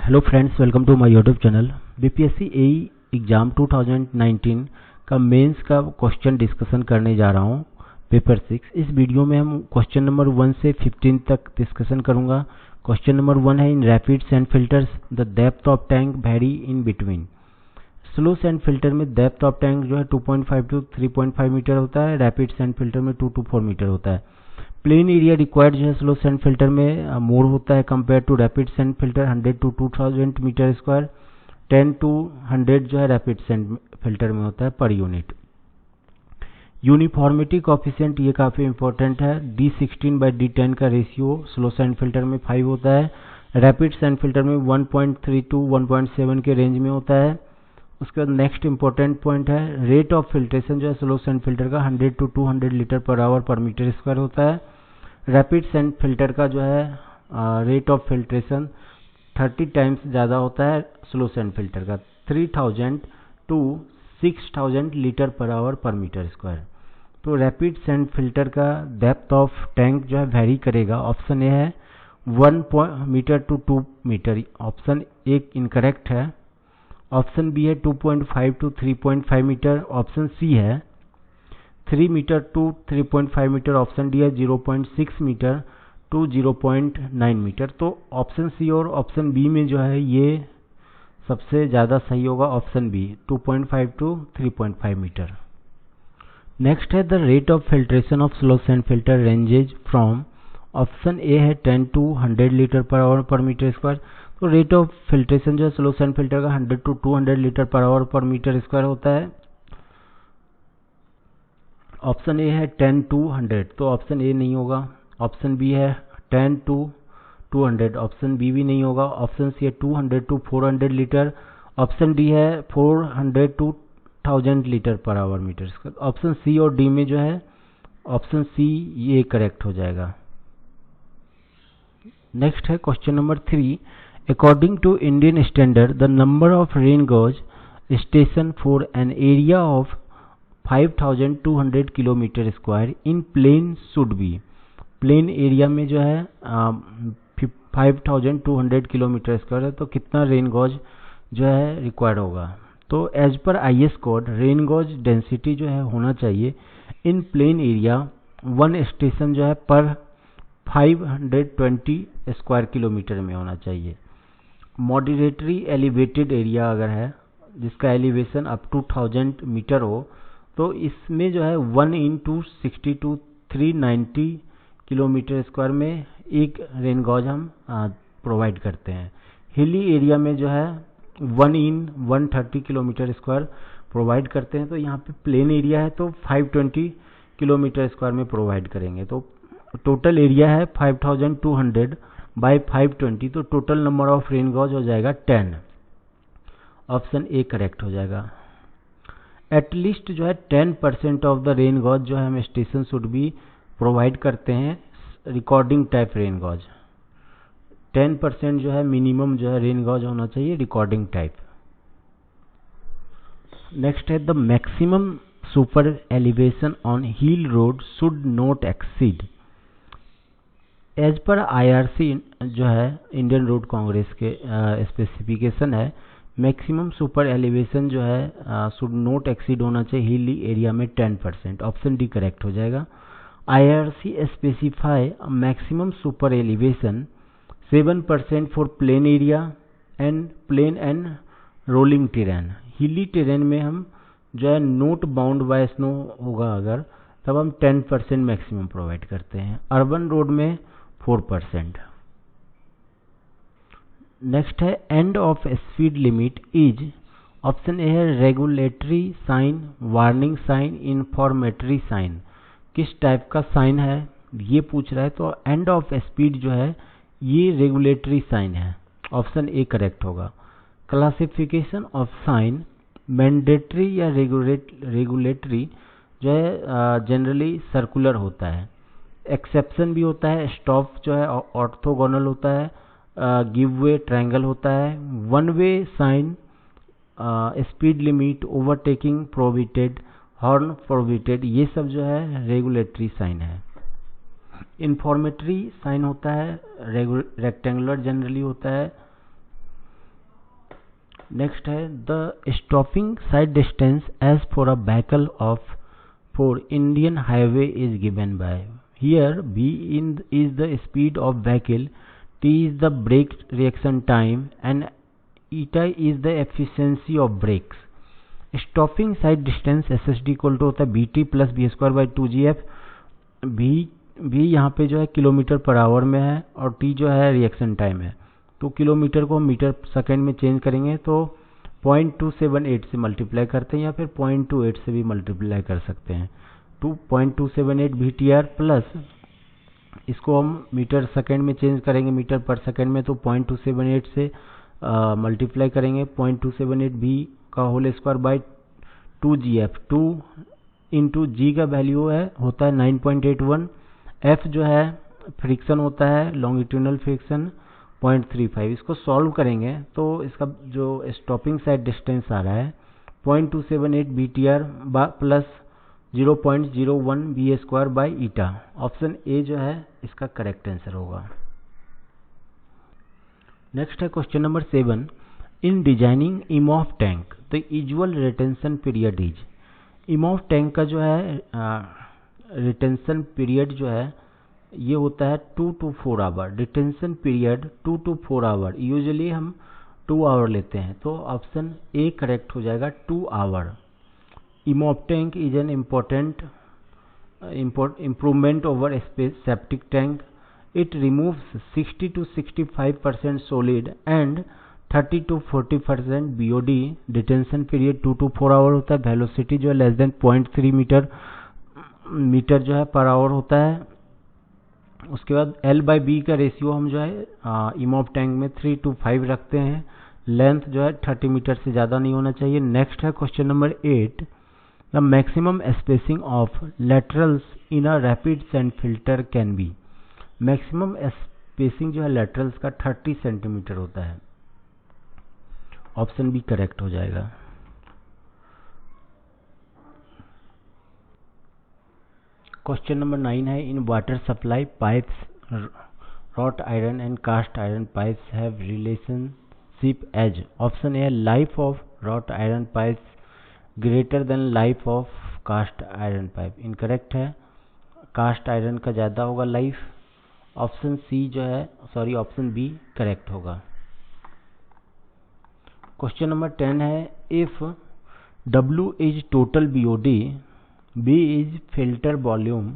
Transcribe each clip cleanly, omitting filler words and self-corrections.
Hello friends, welcome to my YouTube channel. BPSC AE exam 2019 का mains का question discussion करने जा रहा हूं, पेपर 6। इस वीडियो में हम क्वेश्चन नंबर 1 से 15 तक डिस्कशन करूंगा। क्वेश्चन नंबर 1 है, in rapid sand filters the depth of tank vary in between. Slow sand filter में डेप्थ ऑफ टैंक जो है 2.5 टू 3.5 मीटर होता है, रैपिड सैंड फिल्टर में 2 टू 4 मीटर होता है। प्लेन एरिया रिक्वायर्ड जो है स्लो सैंड फिल्टर में मोर होता है compare to rapid sand filter, 100 to 2000 metre square, 10 to 100 जो है रैपिड सैंड फिल्टर में होता है पर यूनिट। यूनिफॉर्मिटी कोएफिशिएंट ये काफ़ी इंपॉर्टेंट है, D16/D10 का रेशियो स्लो सैंड फिल्टर में 5 होता है, रैपिड सैंड फिल्टर में 1.3 टू 1.7 के रेंज में होता है। उसके बाद नेक्स्ट इंपॉर्टेंट पॉइंट है, रेट ऑफ फिल्ट्रेशन जो है स्लो सैंड फिल्टर का 100 to 200 litre per hour per metre square होता है। रैपिड सैंड फिल्टर का जो है रेट ऑफ फिल्ट्रेशन 30 टाइम्स ज़्यादा होता है स्लो सैंड फिल्टर का, 3000 to 6000 litre per hour per metre square. तो रैपिड सैंड फिल्टर का डेप्थ ऑफ टैंक जो है वेरी करेगा। ऑप्शन ए है 1 metre to 2 metre, option A incorrect है। ऑप्शन बी है 2.5 टू 3.5 मीटर, ऑप्शन सी है 3 metre to 3.5 metre, option D है 0.6 मीटर टू 0.9 मीटर। तो ऑप्शन सी और ऑप्शन बी में जो है ये सबसे ज़्यादा सही होगा, option B 2.5 to 3.5 metre. Next है the rate of filtration of slow sand filter ranges from, option A है 10 to 100 litre per hour per metre square. तो रेट ऑफ फिल्ट्रेशन जो है स्लो सैंड फिल्टर का 100 to 200 litre per hour per metre square होता है। Option A है 10 to 100, तो option A नहीं होगा। ऑप्शन बी है 10 टू 200, ऑप्शन बी भी नहीं होगा। ऑप्शन सी है 200 टू 400 लीटर, ऑप्शन डी है 400 to 1000 litre per hour metre square. Option C और डी में जो है ऑप्शन सी ये करेक्ट हो जाएगा। नेक्स्ट है question number 3, according to Indian standard the number of rain gauge station for an area of 5200 kilometre square in plain should be. Plain area में जो है 5200 किलोमीटर स्क्वायर है, तो कितना रेन गॉज जो है रिक्वायर्ड होगा। तो as per IS code rain gauge density जो है होना चाहिए इन प्लेन एरिया 1 स्टेशन जो है पर 520 स्क्वायर किलोमीटर में होना चाहिए। मॉडरेटरी एलिवेटेड एरिया अगर है जिसका एलिवेशन अप टू 1000 मीटर हो, तो इसमें जो है 1 इंटू 60 टू 390 किलोमीटर स्क्वायर में एक रेन गॉज हम प्रोवाइड करते हैं। हिली एरिया में जो है 1 इन 130 किलोमीटर स्क्वायर प्रोवाइड करते हैं। तो यहाँ पे प्लेन एरिया है तो 520 किलोमीटर स्क्वायर में प्रोवाइड करेंगे। तो टोटल एरिया है 5200 बाई 520, तो total number of rain gauge हो जाएगा 10। ऑप्शन ए करेक्ट हो जाएगा। एटलीस्ट जो है 10% ऑफ द रेन गॉज जो है हम स्टेशन शुड बी प्रोवाइड करते हैं रिकॉर्डिंग टाइप रेन गॉज। 10% जो है मिनिमम जो है रेन गॉज होना चाहिए रिकॉर्डिंग टाइप। नेक्स्ट है the maximum super elevation on hill road should not exceed. As per IRC जो है इंडियन रोड कांग्रेस के स्पेसिफिकेशन है, मैक्सिमम सुपर एलिवेशन जो है शुड नॉट एक्सीड होना चाहिए हिली एरिया में 10%। ऑप्शन डी करेक्ट हो जाएगा। IRC specify maximum super elevation 7% for plain area and plain and rolling terrain. Hilly terrain में हम जो है नोट बाउंड बाय स्नो होगा अगर, तब हम 10% मैक्सिमम प्रोवाइड करते हैं। अर्बन रोड में 4%। नेक्स्ट है end of speed limit is, option A है regulatory sign, warning sign, informatory sign. किस टाइप का साइन है ये पूछ रहा है, तो एंड ऑफ स्पीड जो है ये रेगुलेटरी साइन है, ऑप्शन ए करेक्ट होगा। क्लासिफिकेशन ऑफ साइन मैंडेटरी या रेगुलेटरी जो है जनरली सर्कुलर होता है, एक्सेप्शन भी होता है, स्टॉप जो है ऑर्थोगोनल होता है, गिव वे ट्रायंगल होता है, one way sign, speed limit, overtaking prohibited, horn prohibited, ये सब जो है रेगुलेटरी साइन है। इन्फॉर्मेटरी साइन होता है, रेक्टेंगुलर जनरली होता है, नेक्स्ट है the stopping side distance as for a vehicle of four Indian highway is given by here v is the speed of vehicle, t is the brake reaction time and eta is the efficiency of brakes. Stopping side distance SSD equal to होता है BT plus B square by 2GF। भी यहाँ पे जो है kilometre per hour में है और T जो है रिएक्शन टाइम है। तो किलोमीटर को मीटर सेकेंड में चेंज करेंगे तो 0.278 से मल्टीप्लाई करते हैं या फिर 0.28 से भी मल्टीप्लाई कर सकते हैं। 0.278 VTR प्लस इसको हम मीटर सेकेंड में चेंज करेंगे मीटर पर सेकेंड में, तो 0.278 से मल्टीप्लाई करेंगे 0.278 V का whole square by 2GF। 2 into G का वैल्यू होता है 9.81। F जो है फ्रिक्शन होता है लॉन्गिट्यूडनल फ्रिक्शन 0.35। इसको सॉल्व करेंगे तो इसका जो स्टॉपिंग साइड डिस्टेंस आ रहा है 0.278 VTR plus 0.01 V square by eta. Option A जो है इसका करेक्ट आंसर होगा। नेक्स्ट है question number 7। In designing Imhoff tank the usual retention period is. Imhoff tank का जो है रिटेंशन पीरियड जो है ये होता है 2 to 4 hour. Retention period 2 to 4 hour, usually हम 2 आवर लेते हैं, तो ऑप्शन ए करेक्ट हो जाएगा 2 hour. Imhoff tank is an important improvement over septic tank. It removes 60 to 65% solid and 30 to 40% BOD. Detention period 2 to 4 our होता है। Velocity जो है लेस देन 0.3 मीटर जो है पर आवर होता है। उसके बाद L/B का रेशियो हम जो है इमॉफ टैंक में 3 to 5 रखते हैं। लेंथ जो है 30 मीटर से ज़्यादा नहीं होना चाहिए। नेक्स्ट है question number 8। The maximum spacing of laterals in a rapid sand filter can be। Maximum spacing जो है लेटरल्स का 30 सेंटीमीटर होता है। ऑप्शन बी करेक्ट हो जाएगा। क्वेश्चन नंबर 9 है in water supply pipes wrought iron and cast iron pipes have relationship as. Option A life of wrought iron pipes greater than life of cast iron pipe. Incorrect है, cast iron का ज़्यादा होगा life. Option C जो है option B correct होगा। Question number 10 है if W is total BOD, B is filter volume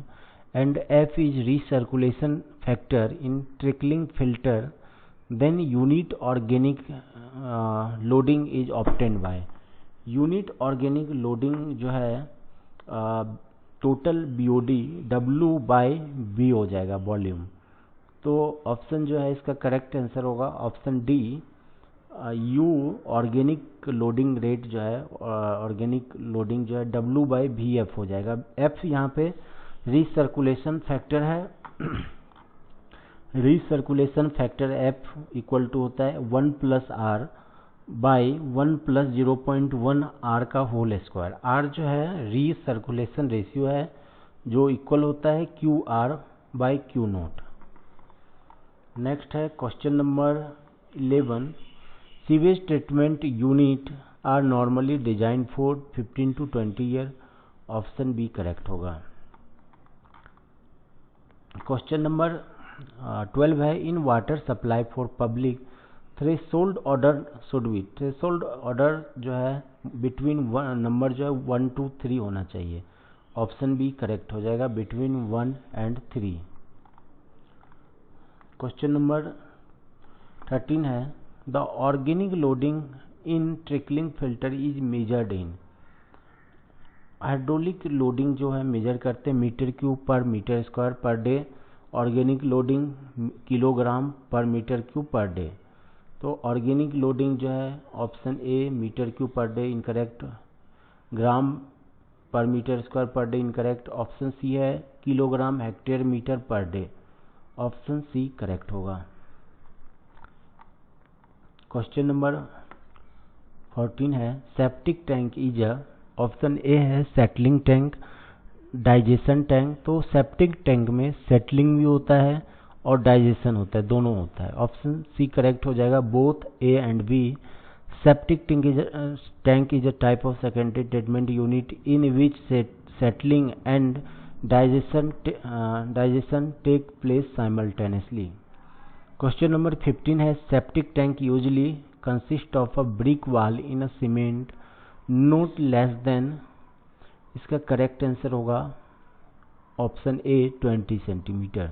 and F is recirculation factor in trickling filter, then unit organic loading is obtained by. Unit organic loading जो है total BOD W/V हो जाएगा volume. तो option जो है इसका correct answer होगा option D U organic loading rate जो है ऑर्गेनिक लोडिंग जो है W/VF हो जाएगा। F यहाँ पे रिसर्कुलेशन फैक्टर है। Recirculation factor F equal to होता है 1 + R बाई 1 + 0.1 R का होल स्क्वायर। R जो है रीसर्कुलेशन रेशियो है जो इक्वल होता है QR/Q0। नेक्स्ट है question number 11। Sewage treatment unit are normally design for 15 to 20 year. Option B correct होगा। क्वेश्चन नंबर 12 है in water supply for public threshold order should be. Threshold order जो है between number जो है 1 to 3 होना चाहिए। Option B correct हो जाएगा बिटवीन 1 and 3। क्वेश्चन नंबर 13 है the organic loading in trickling filter is measured in. Hydraulic loading जो है मेजर करते हैं metre cube per metre square per day. Organic loading kilogram per metre cube per day. तो organic loading जो है option A metre cube per day incorrect. Gram per metre square per day incorrect. Option C है kilogram hectare metre per day. Option C correct होगा। Question number 14 है septic tank is a. Option A है settling tank digestion tank. तो septic tank में settling भी होता है और डाइजेशन होता है, दोनों होता है। ऑप्शन सी करेक्ट हो जाएगा both A and B. Septic tank is a type of secondary treatment unit in which settling and digestion take place simultaneously. Question number 15 है septic tank usually consist of a brick wall in a cement not less than, इसका correct answer होगा option A 20 centimetre.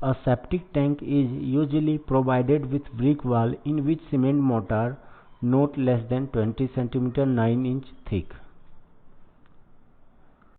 A septic tank is usually provided with brick wall in which cement mortar not less than 20 cm 9 inch thick.